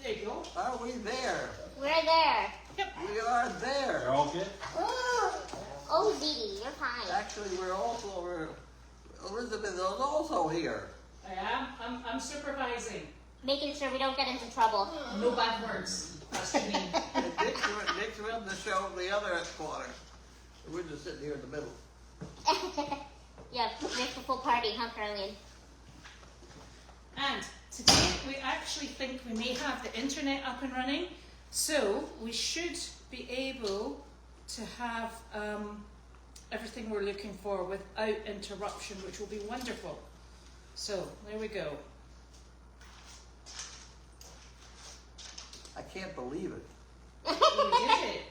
There you go. Are we there? We're there. Yep. We are there. They're all good? Oh, Ziti, you're fine. Actually, Elizabeth is also here. I am. I'm supervising. Making sure we don't get into trouble. No bad words. That's Janine. And Dick's running the show in the other corner. We're just sitting here in the middle. Yeah, make the full party, huh, CArlene? And today we actually think we may have the internet up and running, so we should be able to have everything we're looking for without interruption, which will be wonderful. So there we go. I can't believe it. We did it.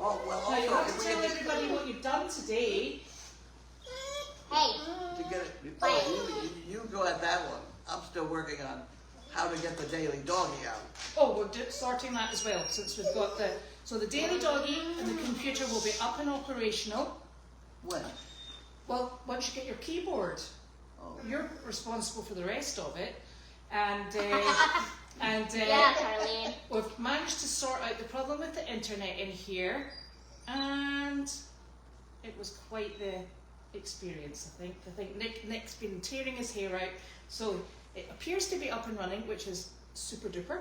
Oh, well, Now you also, have if to we tell had everybody what you've done today. Hey, to get it, oh, you go at that one. I'm still working on how to get the daily doggy out. Oh, we're sorting that as well, since we've got so the daily doggy and the computer will be up and operational. When? Well, once you get your keyboard, Oh. you're responsible for the rest of it. And yeah, CArlene. we've managed to sort out the problem with the internet in here, and it was quite the experience, I think. Nick's been tearing his hair out, so it appears to be up and running, which is super duper.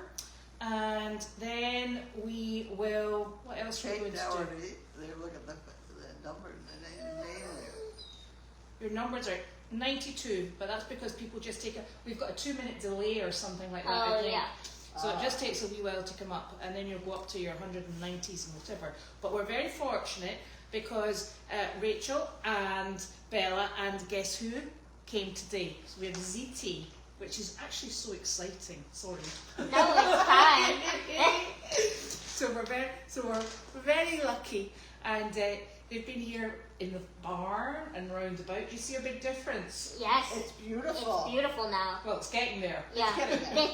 And then we will, what else are we going to do? They're looking at the numbers and the name there. Your numbers are 92, but that's because people just we've got a 2-minute delay or something like that, I Oh, think. yeah. So it just takes a wee while to come up, and then you'll go up to your 190s and whatever. But we're very fortunate because Rachel and Bella and guess who came today? So we have Ziti, which is actually so exciting. Sorry. No, it's fine. So we're very lucky, and they've been here in the barn and round about. Do you see a big difference? Yes. It's beautiful. It's beautiful now. Well, it's getting there. Yeah. getting there.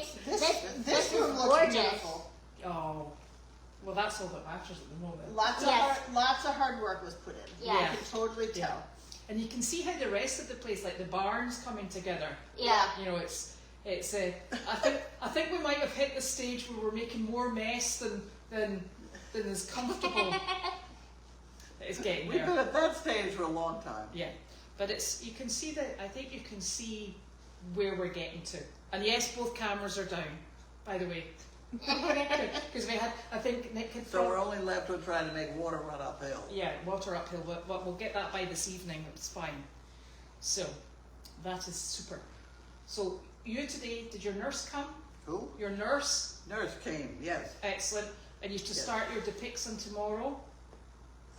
This room is looks gorgeous. beautiful. Oh, well, that's all that matters at the moment. Yes. Lots of hard work was put in. Yeah. You can totally tell. Yeah. And you can see how the rest of the place, like the barn's coming together. Yeah. You know, it's. I think we might have hit the stage where we're making more mess than is comfortable. It's getting We've there. been at that stage for a long time. Yeah, but you can see that. I think you can see where we're getting to. And yes, both cameras are down, by the way, because we had. I think Nick had. So we're only left with trying to make water run uphill. Yeah, water uphill, but we'll get that by this evening. It's fine. So that is super. So you today, did your nurse come? Who? Your nurse? Nurse came, yes. Excellent. And you have to Yes. start your Depixon tomorrow.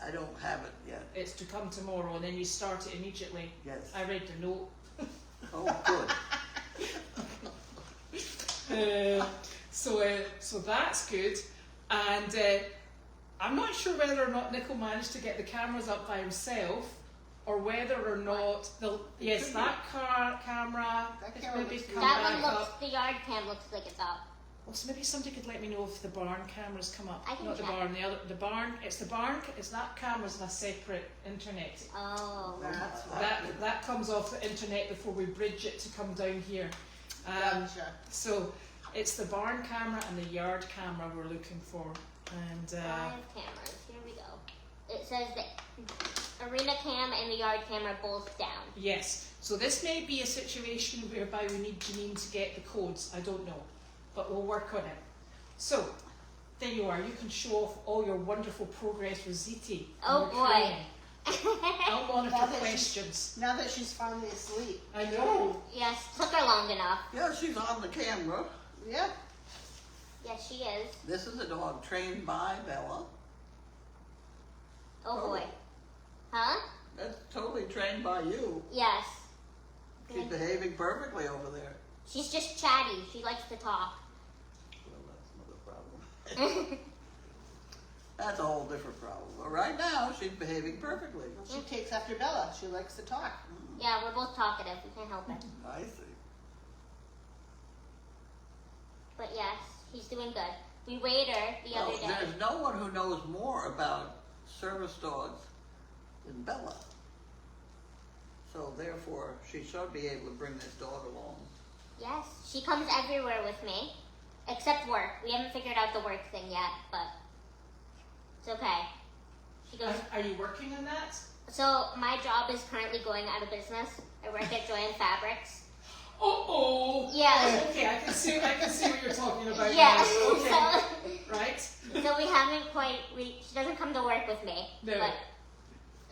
I don't have it yet. It's to come tomorrow, and then you start it immediately. Yes. I read the note. Oh, good. So that's good. And I'm not sure whether or not Nick will manage to get the cameras up by himself, or whether or not yes, that camera. That if camera maybe looks come That back one looks, up. the yard cam looks like it's up. Well, so maybe somebody could let me know if the barn cameras come up. I can Not the check. barn, the barn. It's the barn. It's that camera's on a separate internet. Oh. That's why. That comes off the internet before we bridge it to come down here. Gotcha. So it's the barn camera and the yard camera we're looking for. And 5 cameras. Here we go. It says the arena cam and the yard camera both down. yes, so this may be a situation whereby we need Janine to get the codes. I don't know, but we'll work on it. So there you are. You can show off all your wonderful progress with Ziti. Oh, and your boy. training. I'll monitor Now that questions. Now that she's finally asleep. I know. Yes, took her long enough. Yeah, she's on the camera. Yep. Yes, she is. This is a dog trained by Bella. Oh, Oh. boy. Huh? That's totally trained by you. Yes. She's behaving perfectly over there. She's just chatty. She likes to talk. Well, that's another problem. That's a whole different problem. But right now, she's behaving perfectly. She takes after Bella. She likes to talk. Yeah, we're both talkative. We can't help it. I see. But yes, she's doing good. We weighed her the Well, other day. there's no one who knows more about service dogs than Bella. So therefore, she should be able to bring this dog along. Yes, she comes everywhere with me. except work. We haven't figured out the work thing yet, but it's okay. She goes. Are you working on that? So my job is currently going out of business. I work at Joy and Fabrics. Oh. Yeah. Okay, I can see what you're talking about. Yeah. Now. Okay. So, Right. so we haven't quite. She doesn't come to work with me. No. But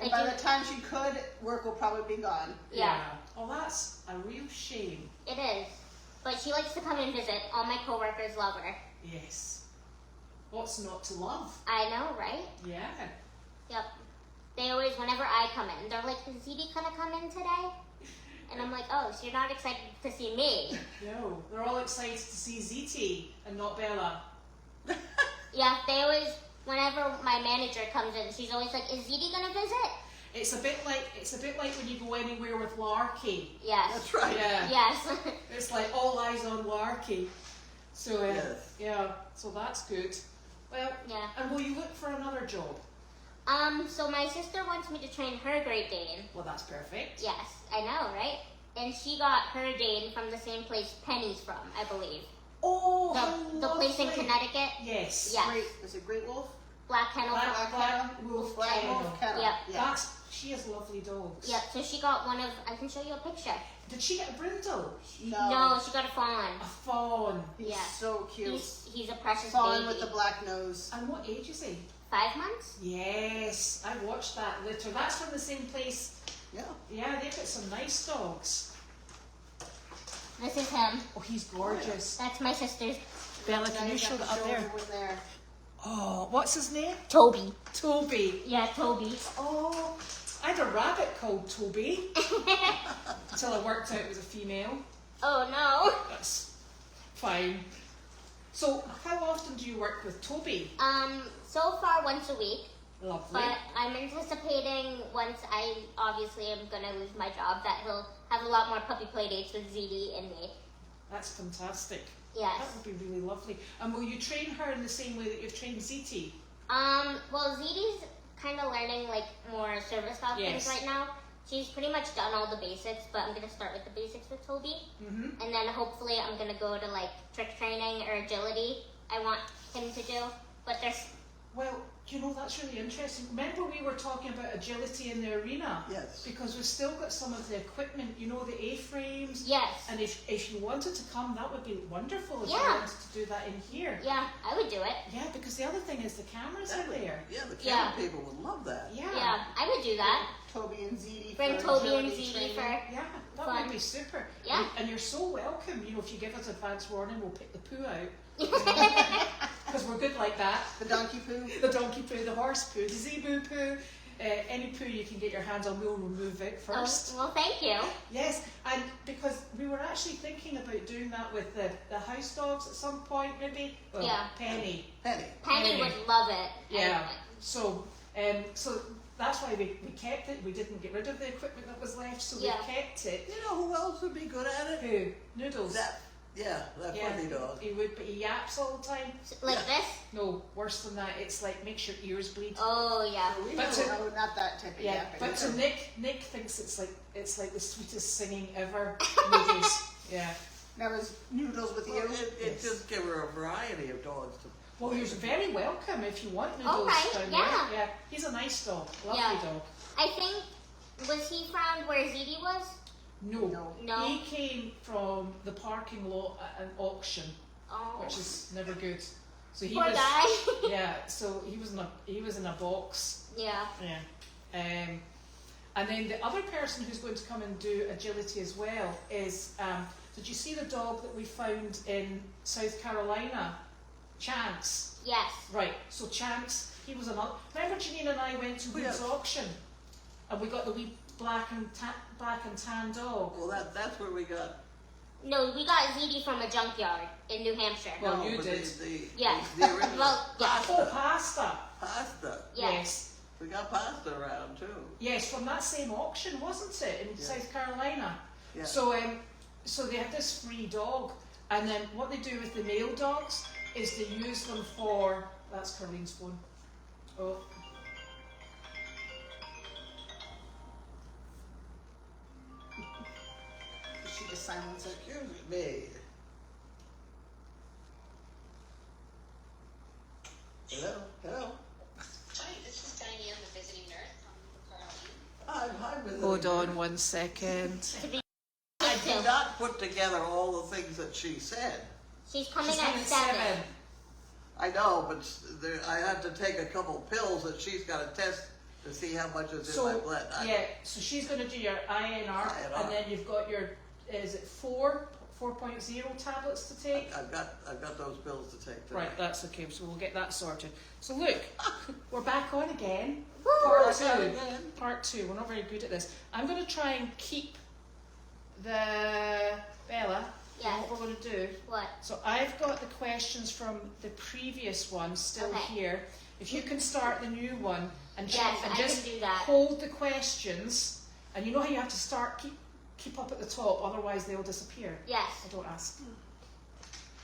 And by the time she could, work will probably be gone. Yeah. Oh, that's a real shame. It is. But she likes to come and visit. All my coworkers love her. Yes. What's not to love? I know, right? Yeah. Yep. They always, whenever I come in, they're like, "Is Ziti gonna come in today?" And I'm like, "Oh, so you're not excited to see me?" No, they're all excited to see Ziti and not Bella. Yeah, they always, whenever my manager comes in, she's always like, "Is Ziti gonna visit?" It's a bit like when you go anywhere with Larky. Yes. That's right. Yeah. Yes. It's like all eyes on Larky. So Yes. yeah, so that's good. Well, Yeah. and will you look for another job? So my sister wants me to train her Great Dane. Well, that's perfect. Yes, I know, right? And she got her Dane from the same place Penny's from, I believe. Oh, how The place in lovely. Connecticut. Yes. Yeah. Great, is it Great Wolf? Black Kennel. Black Wolf Black Kennel. Wolf Kennel. Yep. Yeah. She has lovely dogs. Yep, so she got one of, I can show you a picture. Did she get a brindle? No, she got a fawn. A fawn. He's Yeah. so cute. He's a precious Fawn baby. with the black nose. And what age is he? 5 months? Yes, I watched that litter. That's from the same place. Yeah. Yeah, they've got some nice dogs. This is him. Oh, he's gorgeous. That's my sister's. Bella, Now can you you show have that to up show there? everyone there. Oh, what's his name? Toby. Toby. Yeah, Toby. Oh, I had a rabbit called Toby until I worked out it was a female. Oh no. That's fine. So, how often do you work with Toby? So far once a week, Lovely. but I'm anticipating once I obviously am gonna lose my job that he'll have a lot more puppy play dates with Ziti and me. That's fantastic. Yes. That would be really lovely. And will you train her in the same way that you've trained Ziti? Well, Ziti's kind of learning like more service dog Yes. things right now. She's pretty much done all the basics, but I'm gonna start with the basics with Toby, Mm-hmm. and then hopefully I'm gonna go to like trick training or agility. I want him to do, but there's Well, you know, that's really interesting. Remember we were talking about agility in the arena? Yes. Because we've still got some of the equipment, you know, the A-frames. yes, And if you wanted to come, that would be wonderful if you Yeah. wanted to do that in here. yeah, I would do it. Yeah, because the other thing is the cameras are there. Yeah, the Yeah. camera people would love that. Yeah. Yeah, I would do that. Toby and Ziti. Bring for Toby and agility Ziti training. for Yeah, that Fun. would be super. Yeah. And you're so welcome. You know, if you give us advance warning, we'll pick the poo out. Because we're good like that. The donkey poo. The donkey poo, the horse poo, the zebu poo, any poo you can get your hands on, we'll remove it first. Oh, well, thank you. Yes, and because we were actually thinking about doing that with the house dogs at some point, maybe. Well, Yeah. Penny. Penny. Penny Penny. would love it. Yeah. So that's why we kept it. We didn't get rid of the equipment that was left, so Yeah. we kept it. You know who else would be good at it? Who? Noodles. That puppy dog. He would, but he yaps all the time. Like this? No, worse than that. It's like makes your ears bleed. Oh, yeah. We But know, to- oh, not that type of Yeah, yapping. but to Nick thinks it's like the sweetest singing ever. Noodles. Yeah. Now is Noodles with Well, you? it Yes. just give her a variety of dogs to. Well, you're very welcome if you want Noodles Okay, down yeah. there. Yeah. He's a nice dog. Lovely Yeah. dog. I think, was he found where Ziti was? No. No. He came from the parking lot at an auction, Oh, which is never good. So he poor was. guy. Yeah. So he was in a box. Yeah. Yeah. And then the other person who's going to come and do agility as well is, did you see the dog that we found in South Carolina? Chance. Yes. Right, so Chance, he was another. Remember Janine and I went to Wood's Yes. auction and we got the wee black and tan dog. Well, that's where we got. No, we got Ziti from a junkyard in New Hampshire. Well, no, you but did. Yeah. The original Well, yeah. Oh, pasta. pasta. Yes. We got pasta around too. Yes, from that same auction, wasn't it, in Yeah. South Carolina? Yeah. So they had this free dog, and then what they do with the male dogs is they use them for. That's CArlene's phone. Oh. She just silenced it. Excuse me. Hello. Hi, this is Diane, the visiting nurse for CArlene. I'm with Hold on 1 second. I did not put together all the things that she said. She's coming She's at having 7. I know, but I have to take a couple pills that she's got to test to see how much is in my blood. Yeah, so she's going to do your INR, and then you've got your, is it 4.0 tablets to take? I've got those pills to take today. Right, that's okay, so we'll get that sorted. So look, we're back on again. We're Part back on 2. again. Part 2, we're not very good at this. I'm going to try and keep the, Bella, Yeah. what we're going to do. What? So I've got the questions from the previous one still Okay. here. If you can start the new one and, Yes, and I just can do that. hold the questions, and you know how you have to start, keep up at the top, otherwise they'll disappear. Yes. I don't ask.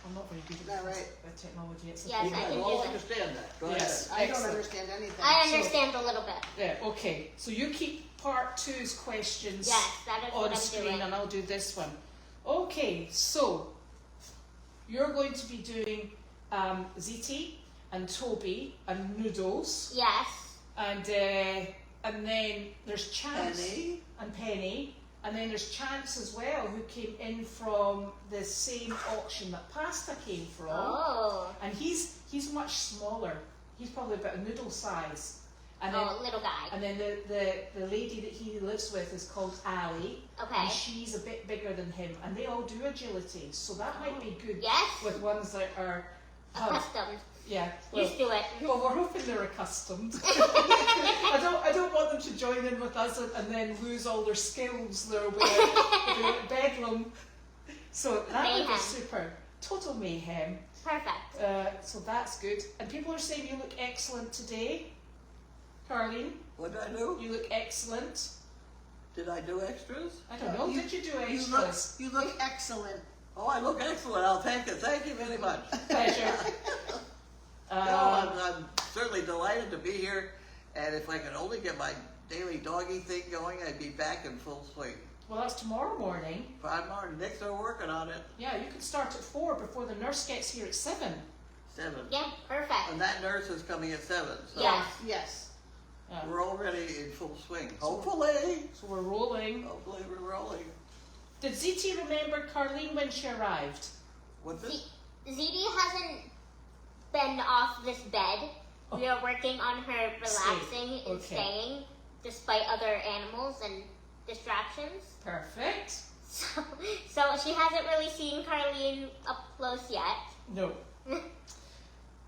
I'm not very good Is that at right? Technology. It's a Yes, You big- I guys can all do that. understand that. Go Yes. I don't Excellent. understand anything. I understand a little bit. Yeah, okay. So you keep part 2's questions Yes, that is what on I'm screen, doing. and I'll do this one. Okay, so you're going to be doing Ziti and Toby and Noodles, Yes. and then there's Chance Penny. and Penny, and then there's Chance as well, who came in from the same auction that Pasta came from. Oh. And he's much smaller. He's probably about a noodle size. And then, Oh, little guy. and then the lady that he lives with is called Ali, Okay. and she's a bit bigger than him. And they all do agility, so that might be good Yes. with ones that are Accustomed. yeah. Well, Used to it. well, we're hoping they're accustomed. I don't want them to join in with us and then lose all their skills. They're with bedlam. So that would be Mayhem. super. Total mayhem. Perfect. So that's good. And people are saying you look excellent today, CArlene. What did I do? You look excellent. Did I do extras? I don't know. Did you do You extras? look excellent. Oh, I look excellent. I'll take it. Thank you very much. Pleasure. I'm certainly delighted to be here, and if I could only get my daily doggy thing going, I'd be back in full swing. Well, that's tomorrow morning. 5 more. Nick's are working on it. Yeah, you could start at 4 before the nurse gets here at 7. 7. Yeah, perfect. And that nurse is coming at 7. So Yes. Yes. we're already in full swing. Hopefully. So we're rolling. Hopefully we're rolling. Did Ziti remember CArlene when she arrived? What's this? Ziti hasn't been off this bed. We are working on her relaxing and Okay. staying despite other animals and distractions. Perfect. So she hasn't really seen CArlene up close yet. No.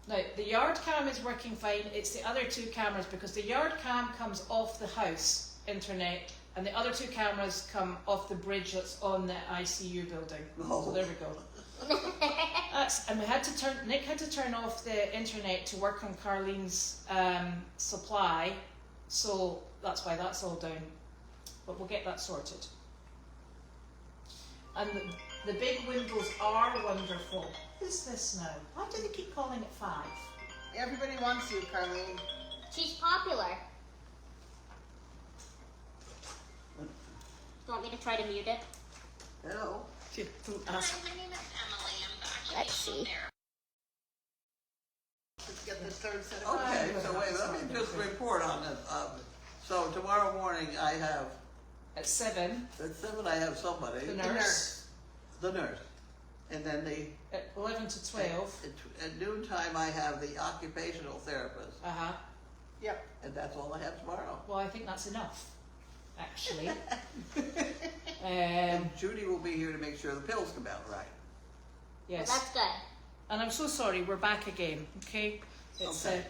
Now, the yard cam is working fine. It's the other 2 cameras because the yard cam comes off the house internet and the other 2 cameras come off the bridge that's on the ICU building. Oh. So there we go. And Nick had to turn off the internet to work on CArlene's supply, so that's why that's all down. But we'll get that sorted. And the big windows are wonderful. Who's this now? Why do they keep calling it 5? Everybody wants you, CArlene. She's popular. Do you want me to try to mute it? Hello. Don't Hi, ask. my name is Emily. I'm the Let's see. occupational therapist. Let's get the third set of Okay, Oh, so wait, that's let me fine. just report on this. So tomorrow morning I have, At 7, at 7 I have somebody. the The nurse. nurse. The nurse. And then At 11 to 12. at noontime I have the occupational therapist. Uh-huh. Yep. And that's all I have tomorrow. Well, I think that's enough, actually. And Judy will be here to make sure the pills come out right. Yes. Well, that's good. And I'm so sorry, we're back again, okay? It's, Okay.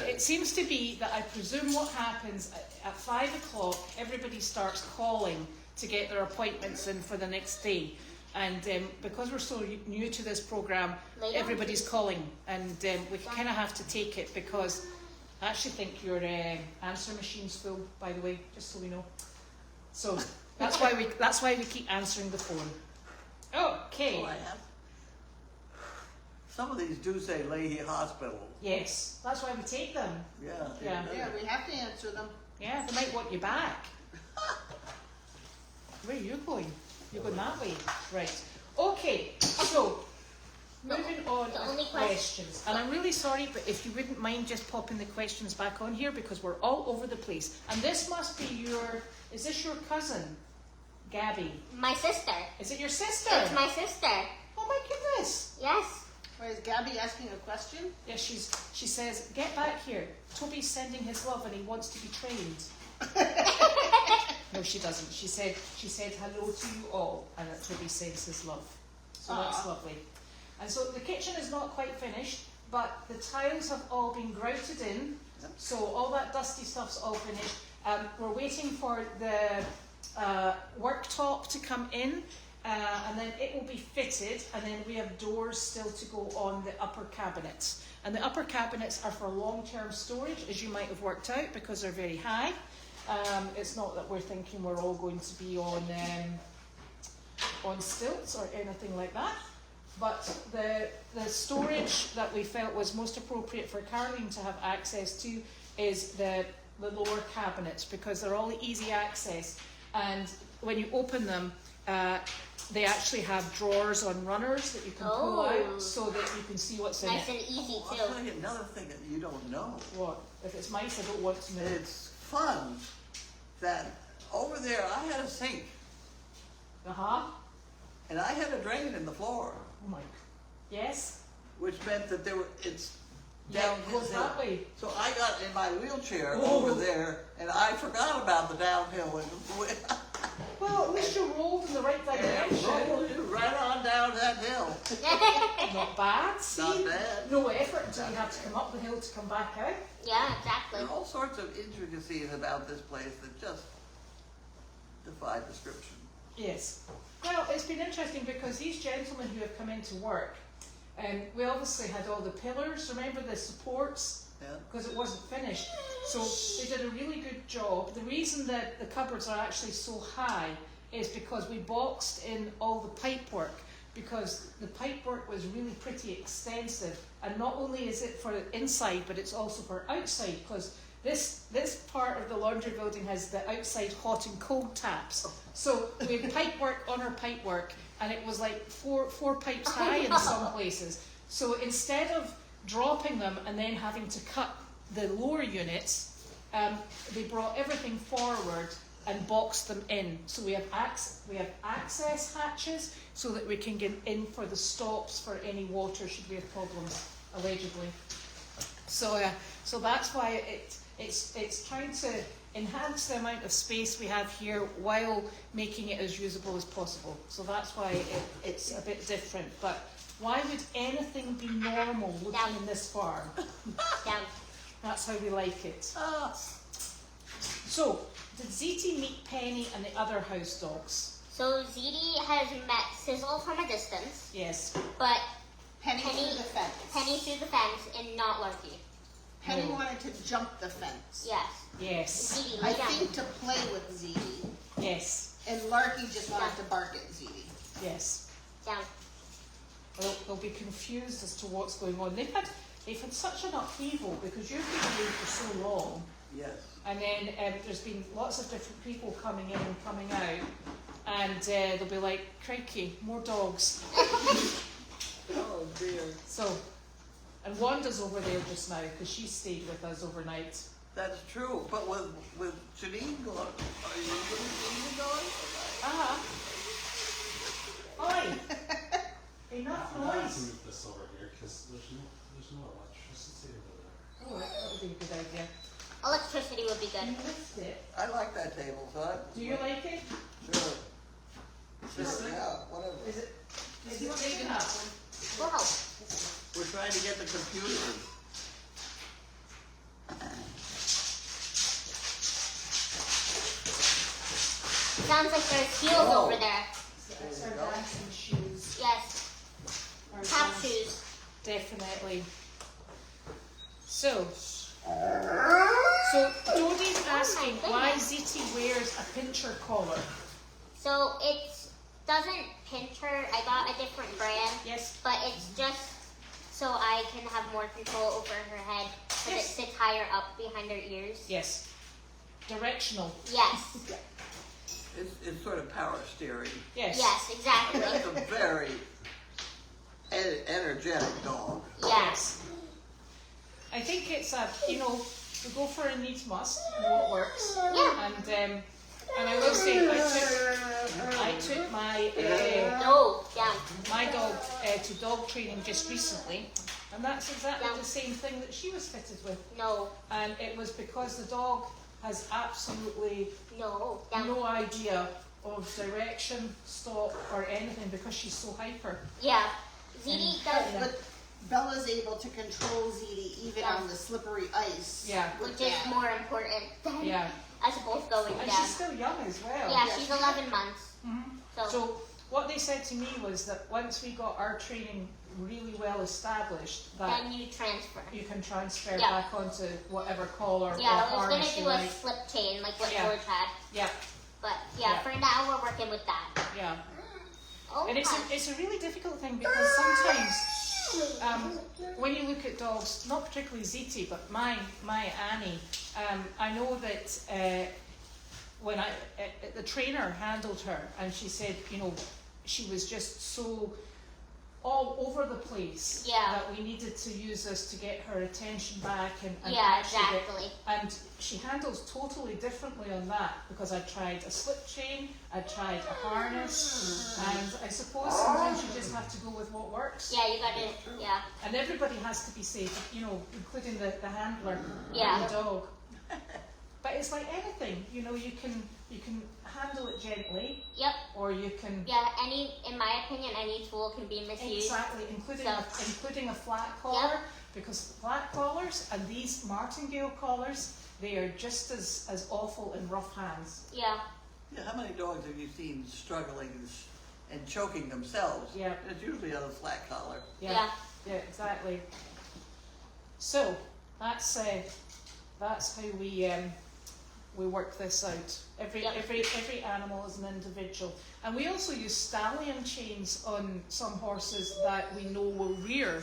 it seems to be that I presume what happens at 5 o'clock, everybody starts calling to get their appointments in for the next day. And because we're so new to this programme, Later. everybody's calling. And we kind of have to take it because I actually think your answer machine's full, by the way, just so we know. So that's why we keep answering the phone. Okay. Oh, I have. Some of these do say Leahy Hospital. Yes, that's why we take them. Yeah. Yeah. Yeah, we have to answer them. Yeah, they might want you back. Where are you going? You're going that way. Right. Okay, so moving on the with only questions. And I'm really sorry, but if you wouldn't mind just popping the questions back on here because we're all over the place. And this must be is this your cousin, Gabby? My sister. Is it your sister? It's my sister. Oh my goodness. Yes. Wait, is Gabby asking a question? Yeah, she says, get back here. Toby's sending his love and he wants to be trained. No, she doesn't. She said hello to you all, and that Toby sends his love. So that's lovely. And so the kitchen is not quite finished, but the tiles have all been grouted in. So all that dusty stuff's all finished. We're waiting for the worktop to come in, and then it will be fitted, and then we have doors still to go on the upper cabinets. And the upper cabinets are for long-term storage, as you might have worked out, because they're very high. It's not that we're thinking we're all going to be on stilts or anything like that. But the storage that we felt was most appropriate for CArlene to have access to is the lower cabinets, because they're all easy access. And when you open them, they actually have drawers on runners that you can pull out so that you can see what's in Nice it. and easy I'll too. tell you another thing that you don't know. What? If it's mice, I don't want to know. It's fun that over there I had a sink Uh-huh. and I had a drain in the floor, Oh my. Yes? which meant that it's Yeah, it goes downhill. that way. So I got in my wheelchair Oh. over there, and I forgot about the downhill, and Well, at least you rolled in the right direction. rolled right on down that hill. Not bad. See? Not bad. No effort until you have to come up the hill to come back out. Yeah, exactly. There are all sorts of intricacies about this place that just defy description. Yes. Well, it's been interesting because these gentlemen who have come into work, we obviously had all the pillars, remember the supports? Yeah. Because it wasn't finished. So they did a really good job. The reason that the cupboards are actually so high is because we boxed in all the pipe work, because the pipe work was really pretty extensive. And not only is it for inside, but it's also for outside, because this part of the laundry building has the outside hot and cold taps. So we had pipe work on our pipe work, and it was like four pipes high in some places. So instead of dropping them and then having to cut the lower units, they brought everything forward and boxed them in. So we have access hatches so that we can get in for the stops for any water should we have problems, allegedly. So that's why it's trying to enhance the amount of space we have here while making it as usable as possible. So that's why it's a bit different. But why would anything be normal looking in this farm? Down. That's how we like it. Ah, So, did Ziti meet Penny and the other house dogs? So Ziti has met Sizzle from a distance, Yes. but Penny Penny- through the fence. Penny through the fence and not Larky. Penny No. wanted to jump the fence. Yes. Yes. Ziti, I lay down. think to play with Ziti. Yes. And Larky just wanted to bark at Ziti. Yes. Down. They'll be confused as to what's going on. They've had such an upheaval because you've been away for so long, yes. and then there's been lots of different people coming in and coming out, and they'll be like, crikey, more dogs. Oh dear. So, and Wanda's over there just now because she stayed with us overnight. That's true, but with Janine going, are you going to see the dog? Ah. Oi! Enough I'm gonna noise. move this over here because there's no electricity over there. Oh, that would be a good idea. Electricity would be You good. missed it. I like that table, so I. Do you like it? Sure. This Sure, thing? yeah, whatever. Is it big enough? We'll help. We're trying to get the computer. Sounds like there's heels Oh. over there. That's There our you go. dancing shoes. Yes. Our Tap dance- shoes. Definitely. So Dodie's asking why Ziti wears a pincher collar. So it doesn't pinch her. I got a different brand, Yes. but it's just so I can have more control over her head because Yes. it sits higher up behind her ears. Yes. Directional. Yes. It's sort of power steering. Yes. Yes, exactly. That's a very energetic dog. Yes. I think it's a, you know, we go for a needs must, know it works. Yeah. And I will say, I took my No, down. my dog to dog training just recently, and that's exactly the same thing that she was fitted with. No, And it was because the dog has absolutely no, down. no idea of direction, stop, or anything because she's so hyper. Yeah. Ziti does, But Bella's able to control Ziti even on the slippery ice. Yeah, which is more important than yeah. us both going And down. she's still young as well. Yeah, she's 11 months. Mhm. So what they said to me was that once we got our training really well established, that Then you transfer. you can transfer Yeah. back onto whatever collar or Yeah, I was gonna harness you do a like. slip chain like what Yeah. George had. Yeah, But yeah, Yeah. for now we're working with that. yeah. Oh, And it's a really difficult thing because sometimes when you look at dogs, not particularly Ziti, but my Annie, I know that when the trainer handled her and she said, you know, she was just so all over the place Yeah. that we needed to use this to get her attention back and yeah, actually get, exactly. and she handles totally differently on that because I tried a slip chain, I tried a harness, and I suppose sometimes you just have to go with what works. Yeah, you gotta, yeah. And everybody has to be safe, you know, including the handler Yeah. and the dog. But it's like anything, you know, you can handle it gently, Yep. or you can Yeah, in my opinion, any tool can be misused. exactly, including So- including a flat collar, because flat collars and these martingale collars, they are just as awful in rough hands. Yeah. Yeah, how many dogs have you seen struggling and choking themselves? Yeah. It's usually on a flat collar. Yeah. Yeah, exactly. So that's how we work this out. Every animal is an individual, and we also use stallion chains on some horses that we know will rear,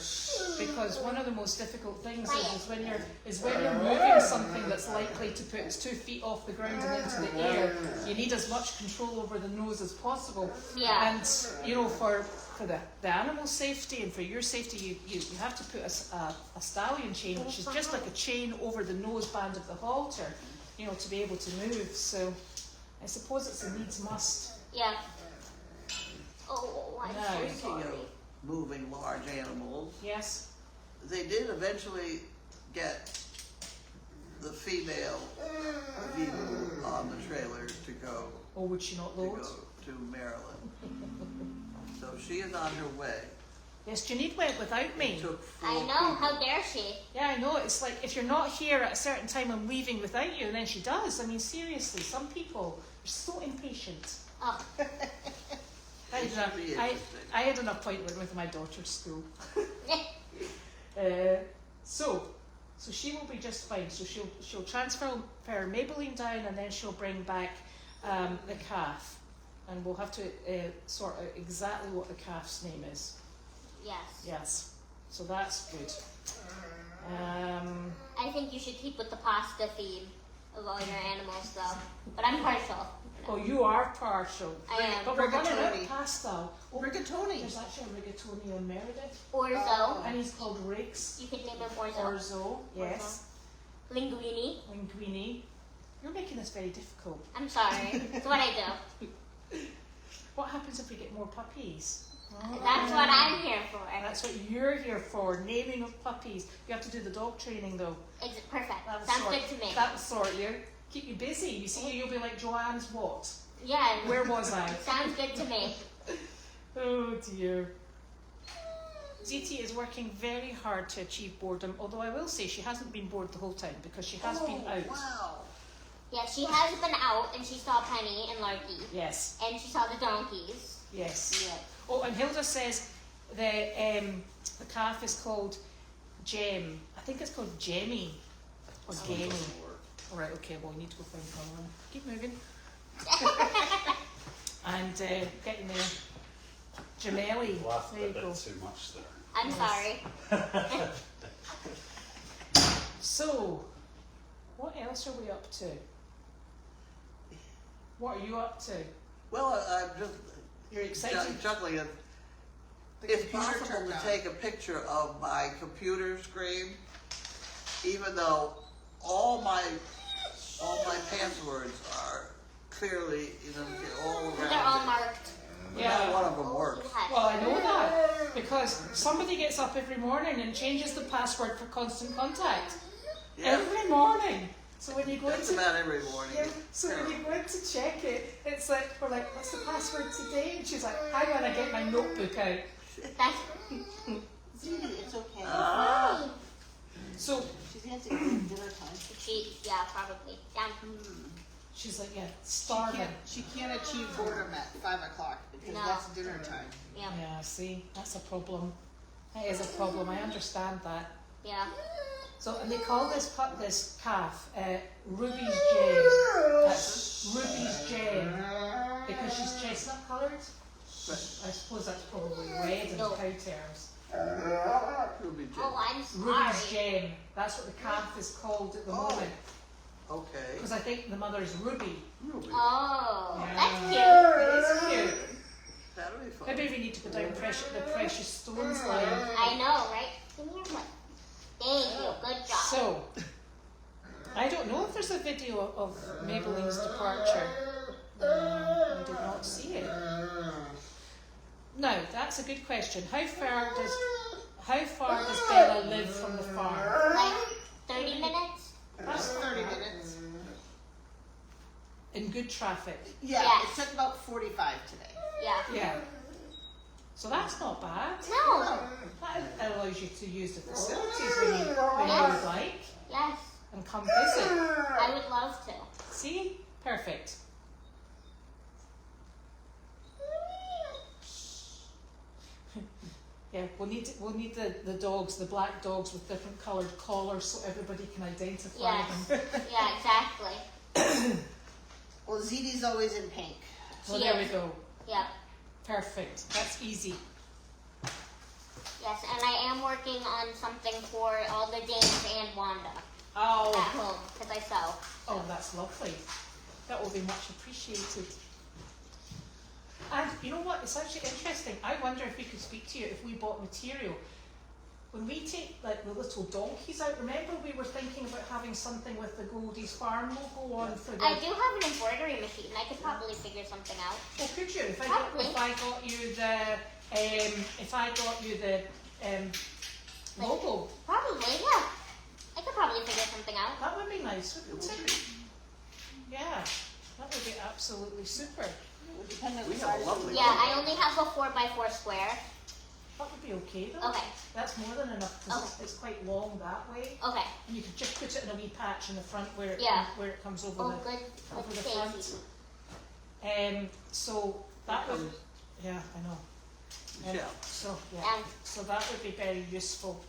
because one of the most difficult things is when you're moving something that's likely to put its 2 feet off the ground and into the air. You need as much control over the nose as possible. Yeah. And you know, for the animal's safety and for your safety, you have to put a stallion chain, which is just like a chain over the nose band of the halter, you know, to be able to move. So I suppose it's a needs must. Yeah. Oh, I'm No. so Speaking sorry. of moving large animals, Yes. they did eventually get the female Viva on the trailer to go Or would she not load? to Maryland. So she is on her way. Yes, Janine went without me. It took 4 I know, people. how dare she? Yeah, I know. It's like if you're not here at a certain time, I'm leaving without you, and then she does. I mean, seriously, some people are so impatient. Oh, It should be interesting. I had an appointment with my daughter's school. So she will be just fine. So she'll transfer her Maybelline down, and then she'll bring back the calf, and we'll have to sort out exactly what the calf's name is. yes. Yes, so that's good. I think you should keep with the pasta theme of all your animals, though. But I'm partial. Oh, you are partial. I am. But we're running out Rigatoni. of pasta. Oh, Rigatoni. there's actually a rigatoni on Meredith, Orzo. and he's called Riggs. You could name him Orzo. Orzo, yes. Linguini. Linguini. You're making this very difficult. I'm sorry. That's what I do. What happens if we get more puppies? That's what I'm here for. That's what you're here for, naming of puppies. You have to do the dog training though. It's perfect. That'll Sounds sort, good to me. That'll sort you. Keep you busy. You see, you'll be like Joanne's what? Yeah. Where was I? Sounds good to me. Oh dear. Ziti is working very hard to achieve boredom, although I will say she hasn't been bored the whole time because she has been out. Wow. Yeah, she has been out and she saw Penny and Larky. Yes, And she saw the donkeys. yes. Yeah. Oh, and Hilda says the calf is called Gem. I think it's called Jemmy or Gamey. All right, okay. Well, we need to go find Caroline. Keep moving. And getting there. Gemelli. Laughed There a you bit go. too much there. I'm sorry. So, what else are we up to? What are you up to? Well, I'm just You're excited? chuckling at The it's computer possible turned to on. take a picture of my computer screen, even though all my passwords are clearly, all around. They're all it. marked. But Yeah. not one of them Oh, works. you had it. Well, I know that because somebody gets up every morning and changes the password for constant contact. Yeah, Every morning. So when you go that's into about every morning. yeah, so when you go in to check it, it's like we're like, what's the password today? And she's like, hang on, I get my notebook out. That's Ziti, it's okay. Ah, So She's gonna take dinner time. yeah, probably. Down. she's like, yeah, She starving. can't achieve boredom at 5 o'clock because No. that's dinner time. Yeah. Yeah, see, that's a problem. That is a problem. I understand that. Yeah. So, and they call this calf Ruby's Jane. Ruby's Jane because she's chestnut coloured. I suppose that's probably red in No. cow terms. Ruby J. Oh, I'm Ruby's sorry. Jane. That's what the calf is called at the moment. Okay. Because I think the mother's Ruby. Ruby. Oh, Yeah. that's cute. It is cute. That'll be fun. Maybe we need to go down the precious stones line. I know, right? Give me your foot. Thank you. Good job. So, I don't know if there's a video of Maybelline's departure. I did not see it. Now, that's a good question. How far does Bella live from the farm? Like 30 minutes? That's 30 minutes. In good traffic. Yeah, Yes. it took about 45 today. Yeah. Yeah. So that's not bad. No. That allows you to use the facilities when you would like Yes. and come visit. I would love to. See? Perfect. Yeah, we'll need the dogs, the black dogs with different coloured collars so everybody can identify Yes. them. Yeah, exactly. Well, Ziti's always in pink. Well, there we go. Yep. Perfect. That's easy. Yes, and I am working on something for all the Danes and Wanda at Oh, home because I sew. oh, that's lovely. That will be much appreciated. And you know what? It's actually interesting. I wonder if we could speak to you if we bought material. When we take like the little donkeys out, remember we were thinking about having something with the Goldy's Farm logo on for the. I do have an embroidery machine. I could probably figure something out. Well, could you? If I Probably. got you the logo, Probably, yeah. I could probably figure something out. that would be nice, It wouldn't will it? be. Yeah, that would be absolutely super. It would depend on We the have a size of lovely the Yeah, I only have a 4x4 square. That would be okay though. Okay, That's more than enough because Okay. it's quite long that way. okay. And you could just put it in a wee patch in the front where it, Yeah. where it comes over Oh, the good. over Good the front. safety. So that would, yeah, I know. Yeah. So yeah, Yeah. so that would be very useful.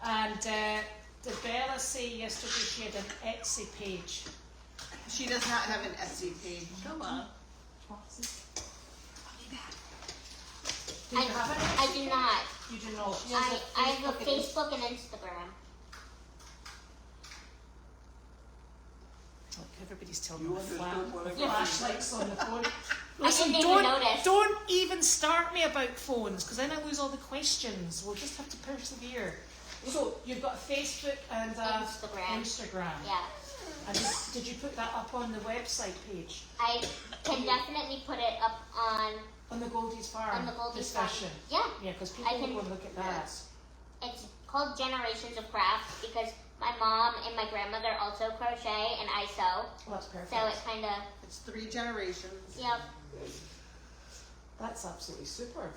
And did Bella say yesterday she had an Etsy page? She does not have an Etsy page. Come on. Do you have an I Etsy do page? not. You do not. She I has have a and Facebook and Instagram. Look, everybody's telling You me understood what I flashlights on the phone. I Listen, didn't even notice. don't even start me about phones because then I lose all the questions. We'll just have to persevere. So you've got Facebook and Instagram. Instagram. Yeah. And did you put that up on the website page I can definitely put it up on the Goldy's Farm on the Goldy's Farm. discussion? Yeah. Yeah, because people I will can- go and look at that. It's called Generations of Craft because my mom and my grandmother also crochet and I sew. Well, that's perfect. So it kind of, It's 3 generations. yep. That's absolutely super.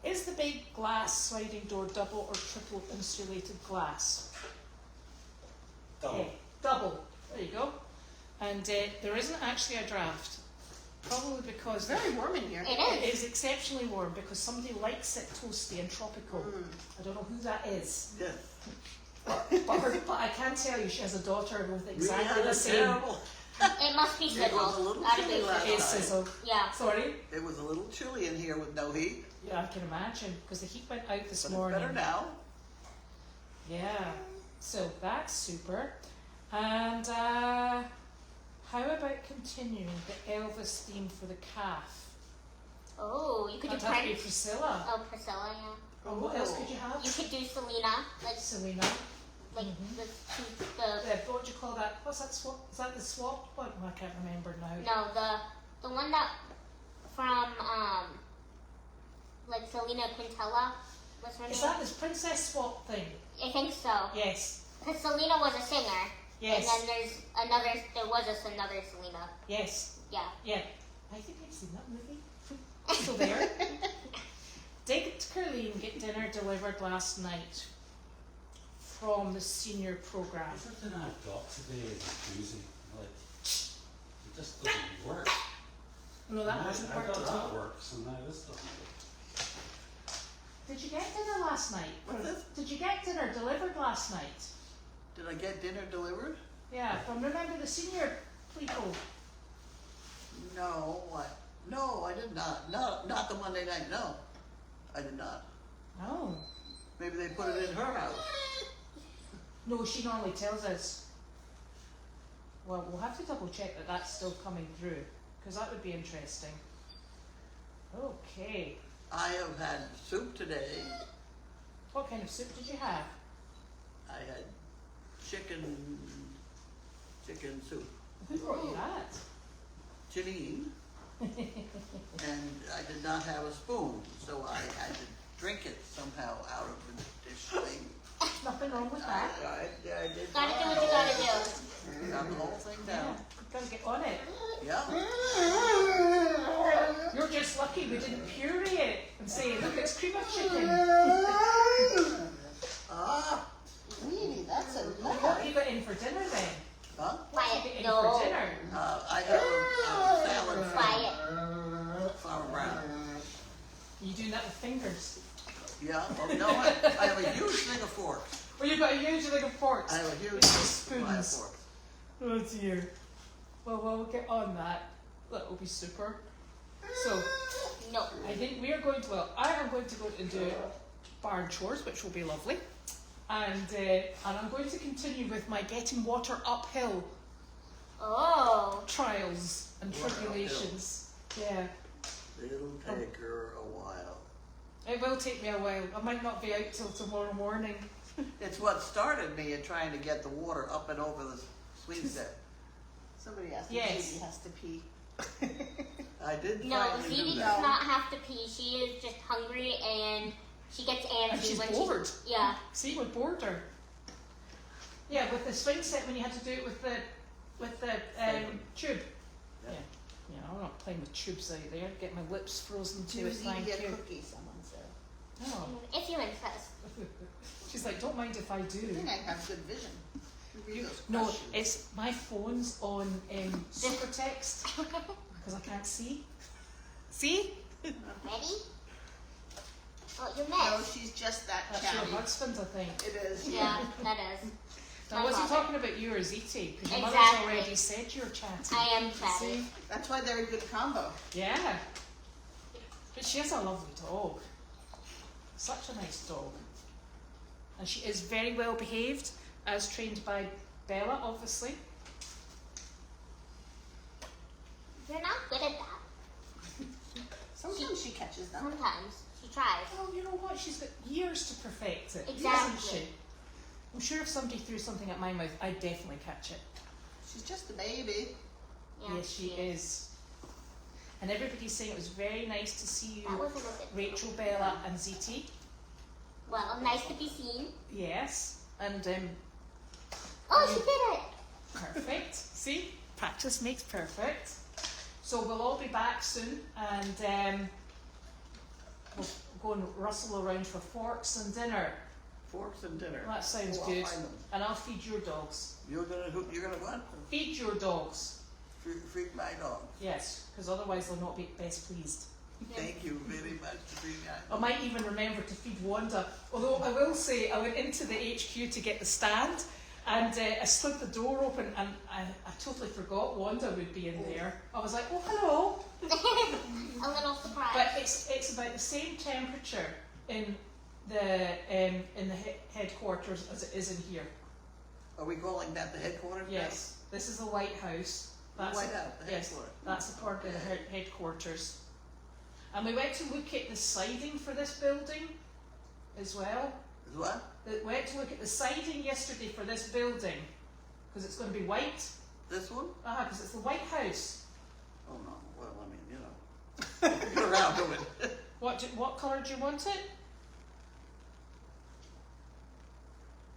Is the big glass sliding door double or triple insulated glass? Double. There you go. And there isn't actually a draft. Probably because It's very warm in here. It it is. is exceptionally warm because somebody likes it toasty and tropical. I don't know who that is. Yes. But I can tell you she has a daughter with exactly We had the a same. terrible. It must be It was sizzle. a little Gotta chilly be last It is sizzle. sizzle. Yeah. Sorry? It was a little chilly in here with no heat. Yeah, I can imagine because the heat went out this But morning. it's better now. Yeah, so that's super. And how about continuing the Elvis theme for the calf? Oh, you could do That'd have to be Prince. Priscilla. Oh, Priscilla, yeah. Or what else could you have? You could do Selena, like Selena. the What do you call that? What's that swap? Is that the swap one? Oh, I can't remember now. no, the one that from like Selena Quintella. What's her name? Is that this princess swap thing? I think so. Yes. Because Selena was a singer. Yes. And then there was another Selena. Yes. Yeah. Yeah. I think I've seen that movie. So there. Did CArlene get dinner delivered last night from the senior program? I thought that I got today is Tuesday. Like, it just doesn't work. No, that Now hasn't I worked thought at all. that works, and now this doesn't work. Did you get dinner last night? What's this? Did you get dinner delivered last night? Did I get dinner delivered? Yeah, from remember the senior people. No, what? No, I did not. No, not the Monday night. No, I did not. Oh. Maybe they put it in her house. No, she normally tells us. Well, we'll have to double check that that's still coming through, because that would be interesting. Okay. I have had soup today. What kind of soup did you have? I had chicken soup. Who brought you that? Janine. And I did not have a spoon, so I had to drink it somehow out of the dish thing. Nothing wrong with that. I did Gotta do what you gotta do. Got the whole thing Yeah, down. gotta get on it. Yeah. You're just lucky we didn't puree it and say, look, it's cream of chicken. Ah. Really, that's a What lot. have you got in for dinner then? Huh? What have you got Quiet. in No. for dinner? I have a salad from Quiet. Flour Brown. You doing that with fingers? Yeah. Well, no, I have a huge thing of forks. Well, you've got a huge thing of forks. I have a huge It's supply of spoons. forks. Oh dear. Well, we'll get on that. That will be super. So, No. I think we are going to, well, I am going to go and do barn chores, which will be lovely. And I'm going to continue with my getting water uphill Oh. trials and Water tribulations. Yeah. It'll take her a while. It will take me a while. I might not be out till tomorrow morning. It's what started me in trying to get the water up and over the swing set. Somebody asked Yes. if Ziti has to pee. I did No, finally Ziti do does that. not have to pee. She is just hungry and she gets antsy And she's when bored. she. Yeah. See, we bored her. Yeah, with the swing set when you had to do it with the tube. Yeah. Yeah, I'm not playing with tubes out there. Get my lips frozen to Do it. Ziti Thank get you. cookies, someone said. Oh. If you insist. She's like, don't mind if I I do. think I have good vision. Read those No, questions. it's my phone's on super text because I can't see. See? Ready? Well, you No, missed. she's just that That's your chatty. husband, I think. It is. Yeah, that is. Now, My was he father. talking about you or Ziti? Because your mother's Exactly. already said you're chatty. I am chatty. See? That's why they're a good combo. Yeah. But she has a lovely dog. Such a nice dog. And she is very well behaved, as trained by Bella, obviously. You're not good at that. Sometimes she catches them. Sometimes. She tries. Well, you know what? She's got years to perfect it, Exactly. hasn't she? I'm sure if somebody threw something at my mouth, I'd definitely catch it. She's just a baby. Yeah, Yes, she is. And everybody's saying it was very nice to see That you, wasn't a good Rachel, Bella, and Ziti. Well, nice to be seen. Yes, and Oh, she did it! perfect. See, practice makes perfect. So we'll all be back soon, and we'll go and rustle around for forks and dinner. Forks and dinner. That sounds Oh, I'll good. find them. And I'll feed your dogs. You're gonna what? Feed your dogs. Feed my dog. Yes, because otherwise they'll not be best pleased. Thank you very much for being I might even remember to feed Wanda. Although I will say, I went into the HQ to get the stand, and I slid the door open, and I totally forgot Wanda would be in there. I was like, oh, hello. A little surprise. But it's about the same temperature in the headquarters as it is in here. Are we calling that the headquarters? now? Yes, this is the White House. The White House, the yes, headquarters. that's the part of the headquarters. And we went to look at the siding for this building as well. Is what? We went to look at the siding yesterday for this building because it's going to be white. This one? Because it's the White House. Oh no, well, I mean, you know. Get around to it. What colour do you want it?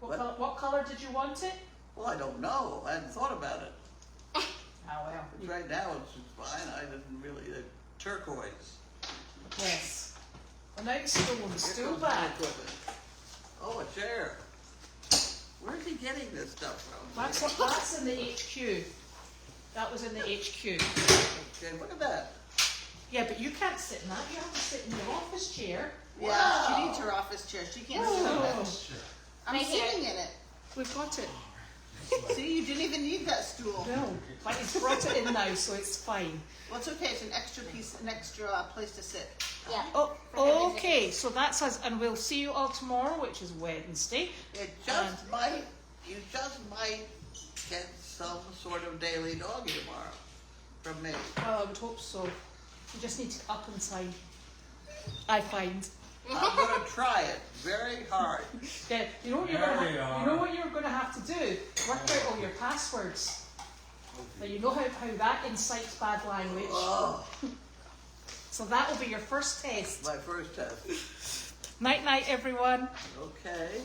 What? What colour did you want it? Well, I don't know. I hadn't thought about it. Oh well. But right now it's just fine. I didn't really, turquoise. Yes. Well, now the stool Here stool comes back. my equipment. Oh, a chair. Where's he getting this stuff from? That's in the HQ. That was in the HQ. Okay, look at that. Yeah, but you can't sit in that. You have to sit in your office chair. Yeah, Wow. she needs her office chair. She can't sit in Oh. it. Sure. I'm Right here. sitting in it. We've got it. See, you didn't even need that stool. No, but he's brought it in now, so it's fine. Well, it's okay. It's an extra piece, an extra place to sit. Yeah. Oh, okay. So that's us, and we'll see you all tomorrow, which is Wednesday. You just might get some sort of daily doggy tomorrow from me. Well, I would hope so. You just need to up and sign. I find. I'm gonna try it very hard. Yeah, you know what you're going to have to do? Work out all your passwords. Now you know how that incites bad language. Oh, So that will be your first test. my first test. Night night, everyone. Okay.